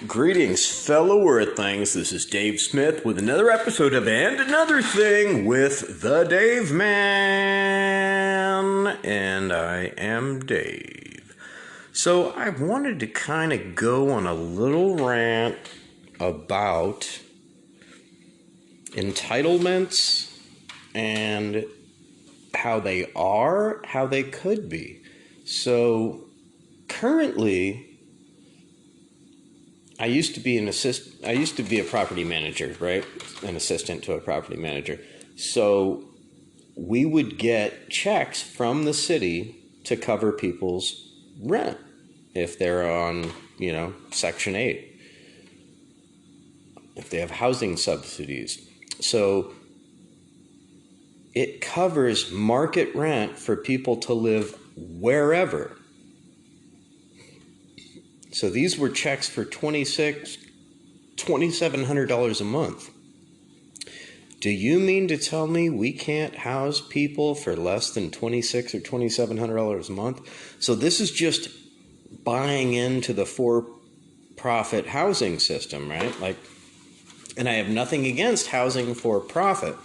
Greetings, fellow Earthlings. This is Dave Smith with another episode of And Another Thing with the Dave Man. And I am Dave. So I wanted to kind of go on a little rant about entitlements and how they are, how they could be. So currently, I used to be a property manager, right? An assistant to a property manager. So we would get checks from the city to cover people's rent if they're on, Section 8, if they have housing subsidies. So it covers market rent for people to live wherever. So these were checks for $2,700 a month. Do you mean to tell me we can't house people for less than $2,600 or $2,700 a month? So this is just buying into the for-profit housing system, right? And I have nothing against housing for profit,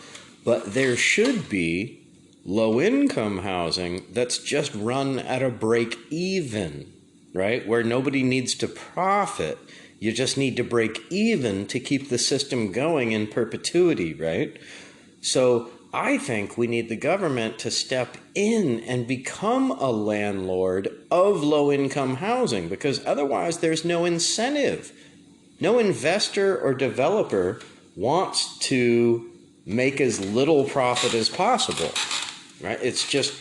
but there should be low-income housing that's just run at a break-even, right? Where nobody needs to profit. You just need to break even to keep the system going in perpetuity, right? So I think we need the government to step in and become a landlord of low-income housing, because otherwise there's no incentive. No investor or developer wants to make as little profit as possible, right? It's just,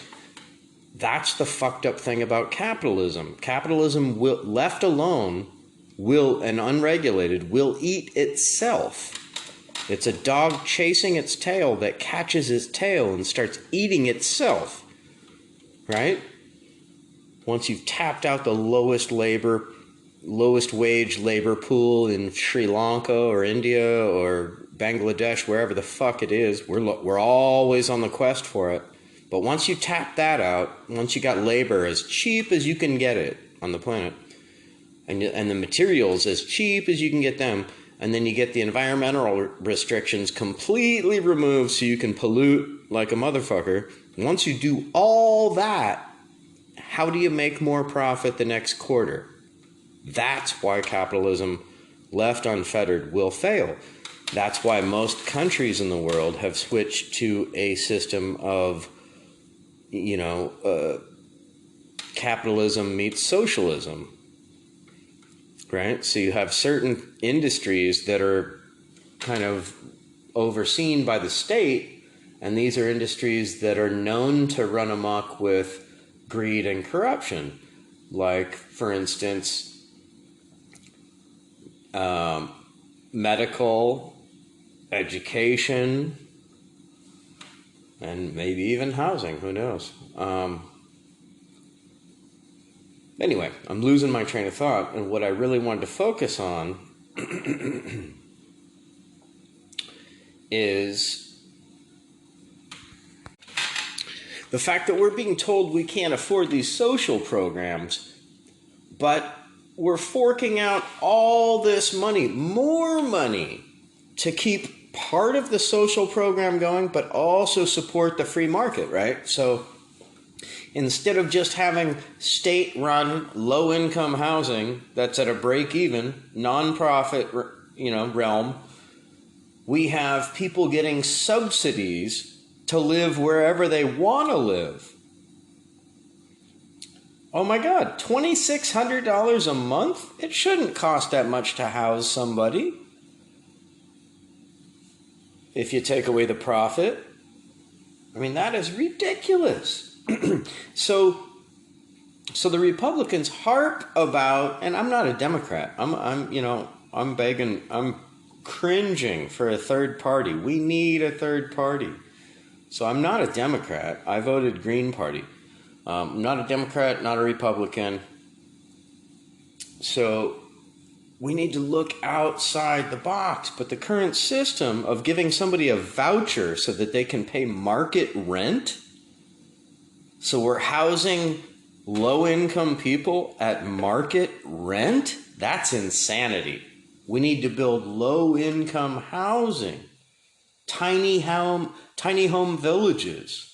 that's the fucked up thing about capitalism. Capitalism, left alone, and unregulated, will eat itself. It's a dog chasing its tail that catches its tail and starts eating itself, right? Once you've tapped out the lowest wage labor pool in Sri Lanka or India or Bangladesh, wherever the fuck it is, we're always on the quest for it. But once you tap that out, once you got labor as cheap as you can get it on the planet, and the materials as cheap as you can get them, and then you get the environmental restrictions completely removed so you can pollute like a motherfucker, once you do all that, how do you make more profit the next quarter? That's why capitalism, left unfettered, will fail. That's why most countries in the world have switched to a system of capitalism meets socialism, right? So you have certain industries that are kind of overseen by the state, and these are industries that are known to run amok with greed and corruption. Like, for instance, medical, education, and maybe even housing, who knows? Anyway, I'm losing my train of thought, and what I really wanted to focus on is the fact that we're being told we can't afford these social programs, but we're forking out all this money, more money, to keep part of the social program going, but also support the free market, right? So instead of just having state-run, low-income housing that's at a break-even, non-profit, realm, we have people getting subsidies to live wherever they want to live. Oh my God, $2,600 a month? It shouldn't cost that much to house somebody. If you take away the profit, that is ridiculous. So the Republicans harp about, and I'm not a Democrat. I'm begging, I'm cringing for a third party. We need a third party. So I'm not a Democrat. I voted Green Party. I'm not a Democrat, not a Republican. So we need to look outside the box. But the current system of giving somebody a voucher so that they can pay market rent, so we're housing low-income people at market rent, That's insanity. We need to build low-income housing, tiny home villages.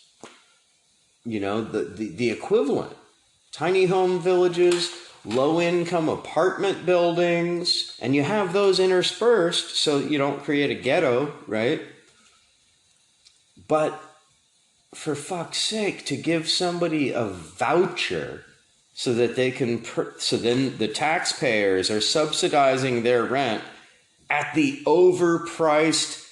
You know, the equivalent. Tiny home villages, low-income apartment buildings, and you have those interspersed so you don't create a ghetto, right? But for fuck's sake, to give somebody a voucher so that they can, so then the taxpayers are subsidizing their rent at the overpriced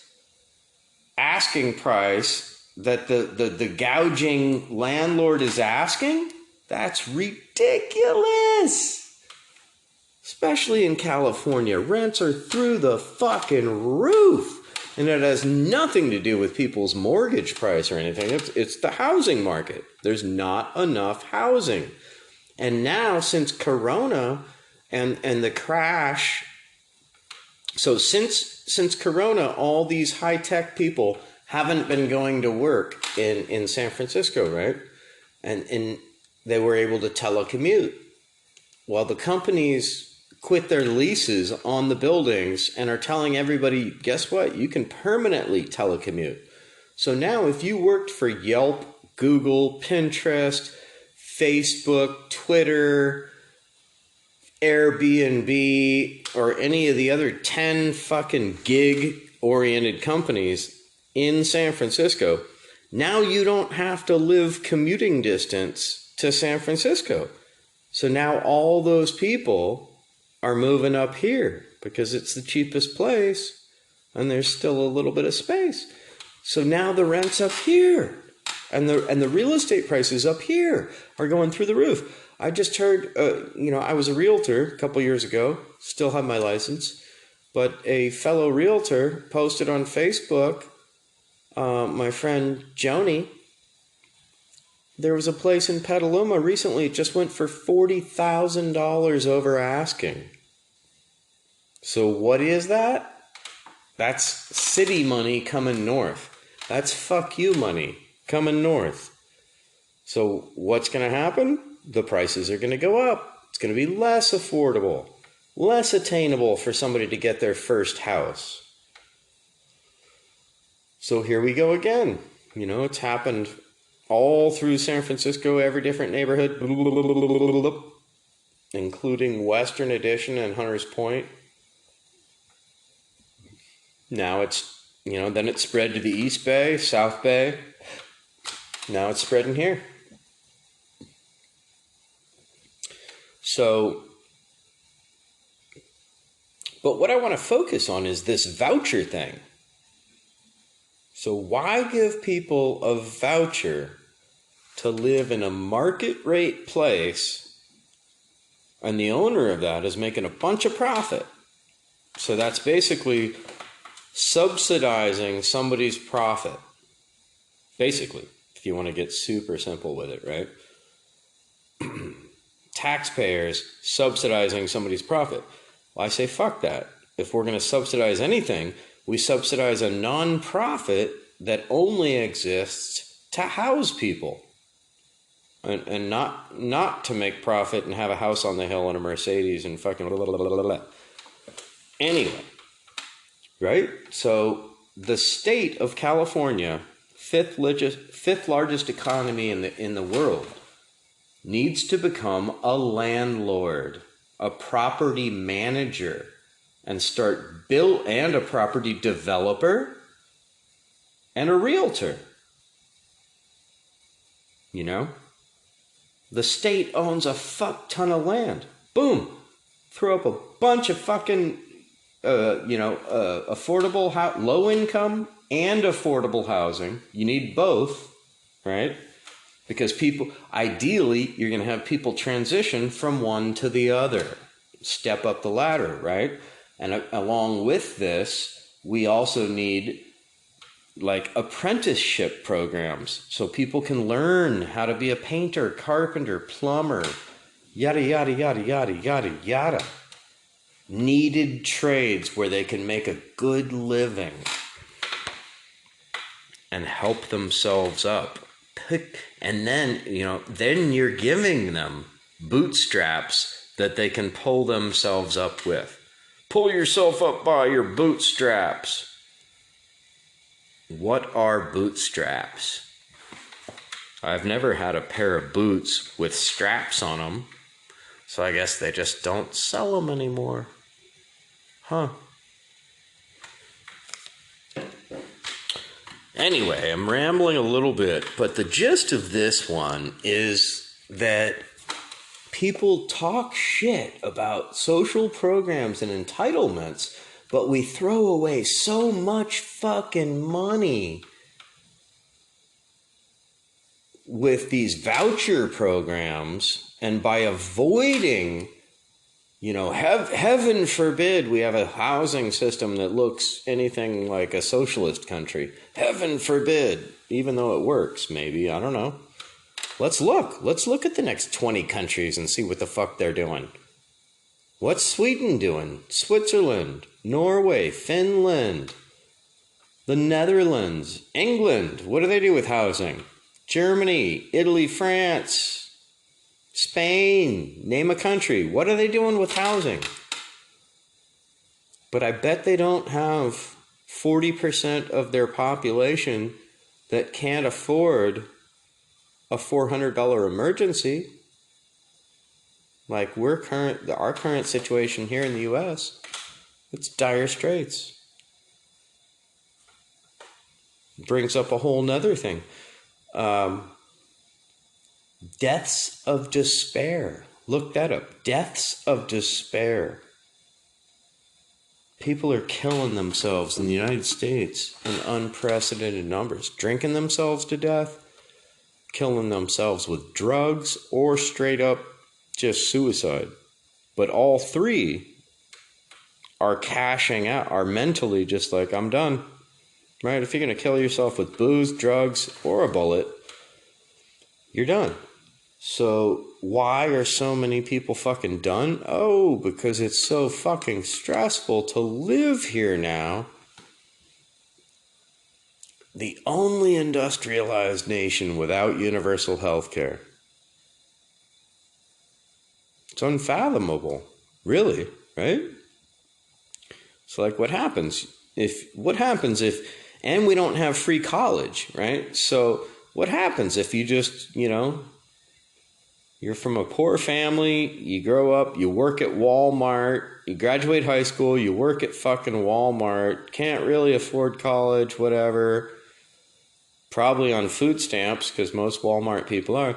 asking price that the gouging landlord is asking? That's ridiculous. Especially in California, rents are through the fucking roof. And it has nothing to do with people's mortgage price or anything. It's the housing market. There's not enough housing. And now, since Corona and the crash, so since Corona, all these high-tech people haven't been going to work in San Francisco, right? And they were able to telecommute. Well, the companies quit their leases on the buildings and are telling everybody, guess what? You can permanently telecommute. So now if you worked for Yelp, Google, Pinterest, Facebook, Twitter, Airbnb, or any of the other 10 fucking gig-oriented companies in San Francisco, now you don't have to live commuting distance to San Francisco. So now all those people are moving up here because it's the cheapest place and there's still a little bit of space. So now the rent's up here and the real estate prices up here are going through the roof. I just heard, I was a realtor a couple years ago, still have my license, but a fellow realtor posted on Facebook, my friend Joni, there was a place in Petaluma recently, it just went for $40,000 over asking. So what is that? That's city money coming north. That's fuck you money coming north. So what's going to happen? The prices are going to go up. It's going to be less affordable, less attainable for somebody to get their first house. So here we go again. It's happened all through San Francisco, every different neighborhood, including Western Addition and Hunters Point. Now it's, then it spread to the East Bay, South Bay. Now it's spreading here. So, but what I want to focus on is this voucher thing. So why give people a voucher to live in a market rate place and the owner of that is making a bunch of profit? So that's basically subsidizing somebody's profit. Basically, if you want to get super simple with it, right? Taxpayers subsidizing somebody's profit. Well, I say fuck that. If we're going to subsidize anything, we subsidize a non-profit that only exists to house people and not to make profit and have a house on the hill and a Mercedes and fucking blah, blah, blah, blah, blah. Anyway, right? So the state of California, fifth largest economy in the world, needs to become a landlord, a property manager, and start and a property developer and a realtor. The state owns a fuck ton of land. Boom. Throw up a bunch of fucking, affordable, low income and affordable housing. You need both, right? Because ideally, you're going to have people transition from one to the other. Step up the ladder, right? And along with this, we also need apprenticeship programs so people can learn how to be a painter, carpenter, plumber, yada, yada, yada, yada, yada, yada. Needed trades where they can make a good living and help themselves up. And then, then you're giving them bootstraps that they can pull themselves up with. Pull yourself up by your bootstraps. What are bootstraps? I've never had a pair of boots with straps on them, so I guess they just don't sell them anymore. Huh. Anyway, I'm rambling a little bit, but the gist of this one is that people talk shit about social programs and entitlements, but we throw away so much fucking money with these voucher programs, and by avoiding, heaven forbid we have a housing system that looks anything like a socialist country. Heaven forbid, even though it works, maybe, I don't know. Let's look at the next 20 countries and see what the fuck they're doing. What's Sweden doing? Switzerland, Norway, Finland, the Netherlands, England. What do they do with housing? Germany, Italy, France, Spain. Name a country. What are they doing with housing? But I bet they don't have 40% of their population that can't afford a $400 emergency. Like our current situation here in the U.S., it's dire straits. Brings up a whole nother thing. Deaths of despair. Look that up. Deaths of despair. People are killing themselves in the United States in unprecedented numbers. Drinking themselves to death, killing themselves with drugs, or straight up just suicide. But all three are cashing out, are mentally just like, I'm done. Right? If you're going to kill yourself with booze, drugs, or a bullet, you're done. So why are so many people fucking done? Oh, because it's so fucking stressful to live here now. The only industrialized nation without universal health care. It's unfathomable, really, right? So like what happens if, and we don't have free college, right? So what happens if you just, you're from a poor family, you grow up, you work at Walmart, you graduate high school, you work at fucking Walmart, can't really afford college, whatever, probably on food stamps, because most Walmart people are,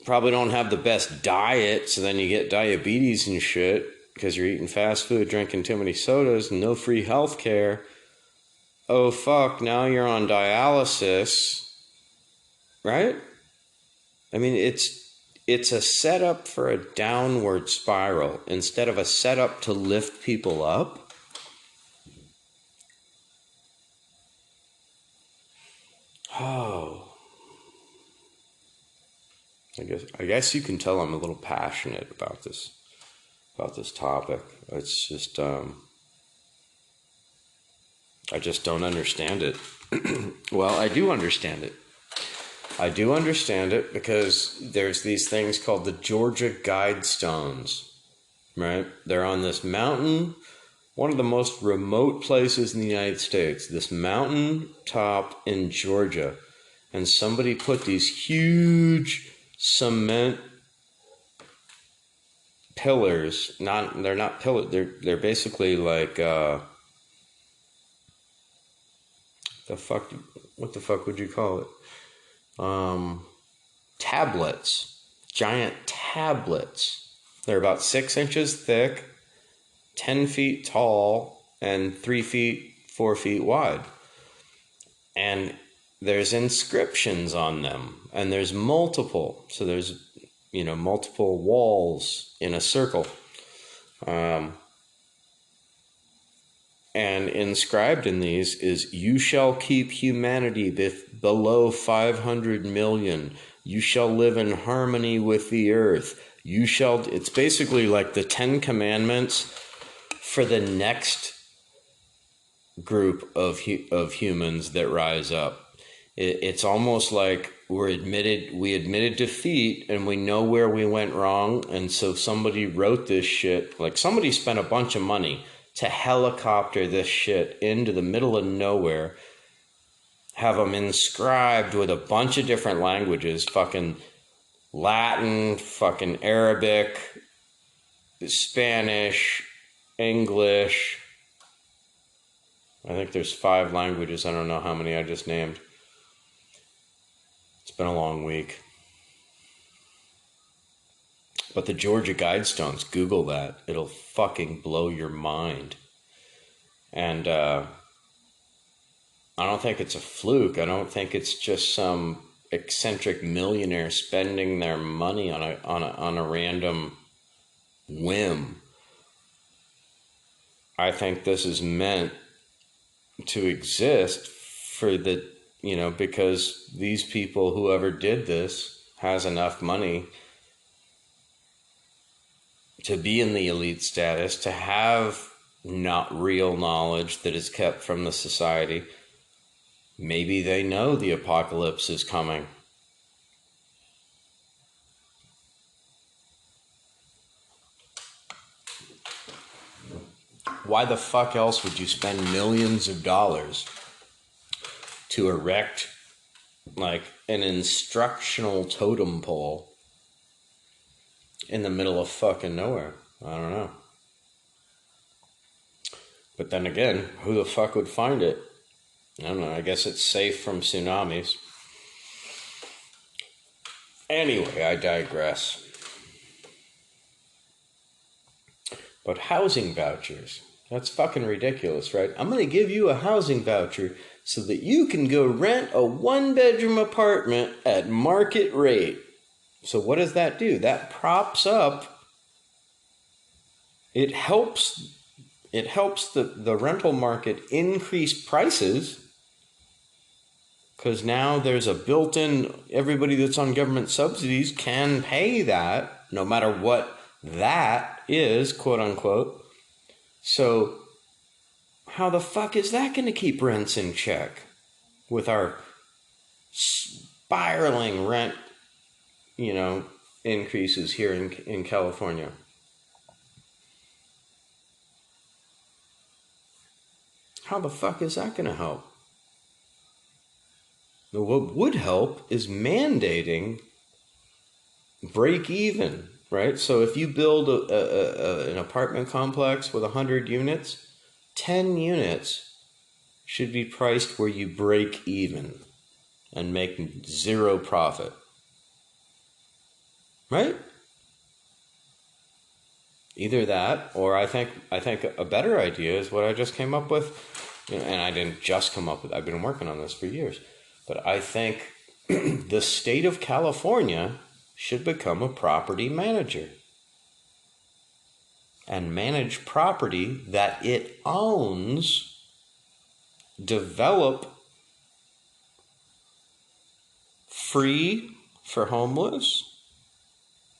probably don't have the best diet, so then you get diabetes and shit, because you're eating fast food, drinking too many sodas, and no free health care. Oh fuck, now you're on dialysis, right? I mean, it's a setup for a downward spiral instead of a setup to lift people up. Oh. I guess you can tell I'm a little passionate about this topic. It's just I just don't understand it. Well, I do understand it. I do understand it because there's these things called the Georgia Guidestones, right? They're on this mountain, one of the most remote places in the United States, this mountain top in Georgia. And somebody put these huge cement pillars, they're not pillars, they're basically like, what the fuck would you call it? Tablets, giant tablets. They're about 6 inches thick, 10 feet tall, and 3 feet, 4 feet wide. And there's inscriptions on them, and there's multiple. So there's, multiple walls in a circle. And inscribed in these is, you shall keep humanity below 500 million. You shall live in harmony with the earth. It's basically like the 10 commandments for the next group of humans that rise up. It's almost like we admitted defeat, and we know where we went wrong. And so somebody wrote this shit, like somebody spent a bunch of money to helicopter this shit into the middle of nowhere, have them inscribed with a bunch of different languages, fucking Latin, fucking Arabic, Spanish, English. I think there's 5 languages. I don't know how many I just named. It's been a long week. But the Georgia Guidestones, Google that. It'll fucking blow your mind. And I don't think it's a fluke. I don't think it's just some eccentric millionaire spending their money on a random whim. I think this is meant to exist for the, because these people, whoever did this, has enough money to be in the elite status, to have not real knowledge that is kept from the society. Maybe they know the apocalypse is coming. Why the fuck else would you spend millions of dollars to erect like an instructional totem pole in the middle of fucking nowhere? I don't know. But then again, who the fuck would find it? I don't know. I guess it's safe from tsunamis. Anyway, I digress. But housing vouchers. That's fucking ridiculous, right? I'm going to give you a housing voucher so that you can go rent a 1-bedroom apartment at market rate. So what does that do? That props up. It helps the rental market increase prices, because now there's a built-in, everybody that's on government subsidies can pay that, no matter what that is, quote unquote. So how the fuck is that going to keep rents in check with our spiraling rent, increases here in California? How the fuck is that going to help? What would help is mandating break even, right? So if you build an apartment complex with 100 units, 10 units should be priced where you break even and make zero profit, right? Either that, or I think a better idea is what I just came up with, and I didn't just come up with. I've been working on this for years, but I think the state of California should become a property manager and manage property that it owns, develop free for homeless,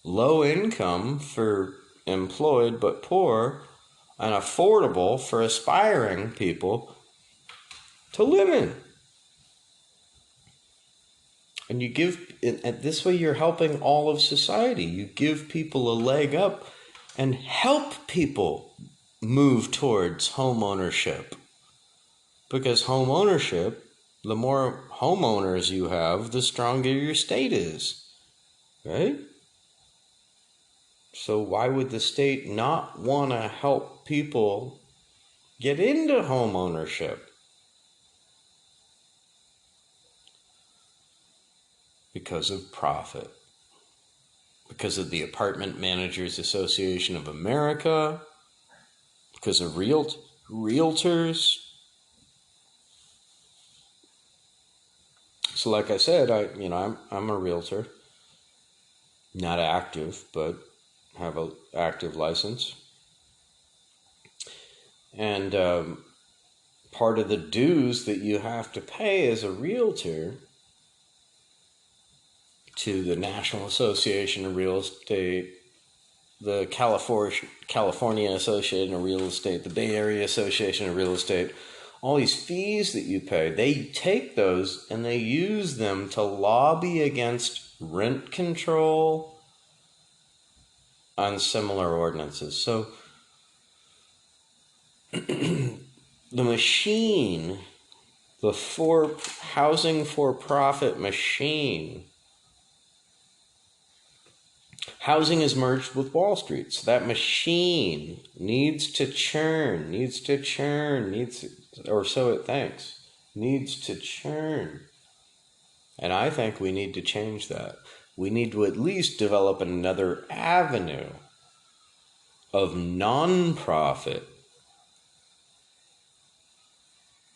low income for employed but poor, and affordable for aspiring people to live in. And you give, and this way you're helping all of society. You give people a leg up and help people move towards home ownership. Because home ownership, the more homeowners you have, the stronger your state is, right? So why would the state not want to help people get into home ownership? Because of profit. Because of the Apartment Managers Association of America. Because of realtors. So like I said, I'm a realtor. Not active, but have an active license. And part of the dues that you have to pay as a realtor to the National Association of Real Estate, the California Association of Real Estate, the Bay Area Association of Real Estate, all these fees that you pay, they take those and they use them to lobby against rent control on similar ordinances. So the machine, the housing for profit machine, housing is merged with Wall Street. So that machine needs to churn, or so it thinks, needs to churn. And I think we need to change that. We need to at least develop another avenue of non-profit,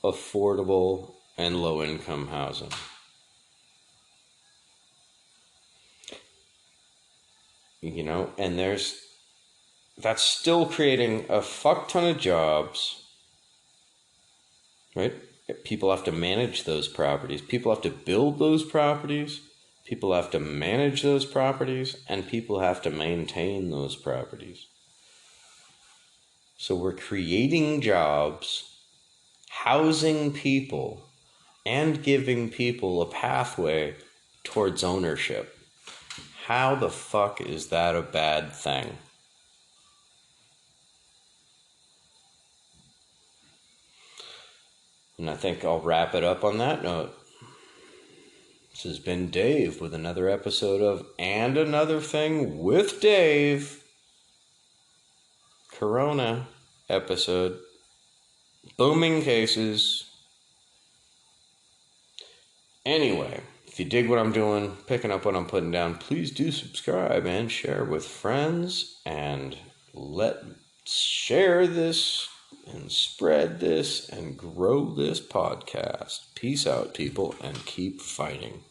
affordable, and low-income housing. And that's still creating a fuck ton of jobs, right? People have to manage those properties. People have to build those properties. People have to manage those properties, and people have to maintain those properties. So we're creating jobs, housing people, and giving people a pathway towards ownership. How the fuck is that a bad thing? And I think I'll wrap it up on that note. This has been Dave with another episode of And Another Thing with Dave. Corona episode. Booming cases. Anyway, if you dig what I'm doing, picking up what I'm putting down, please do subscribe and share with friends. And let's share this and spread this and grow this podcast. Peace out, people, and keep fighting.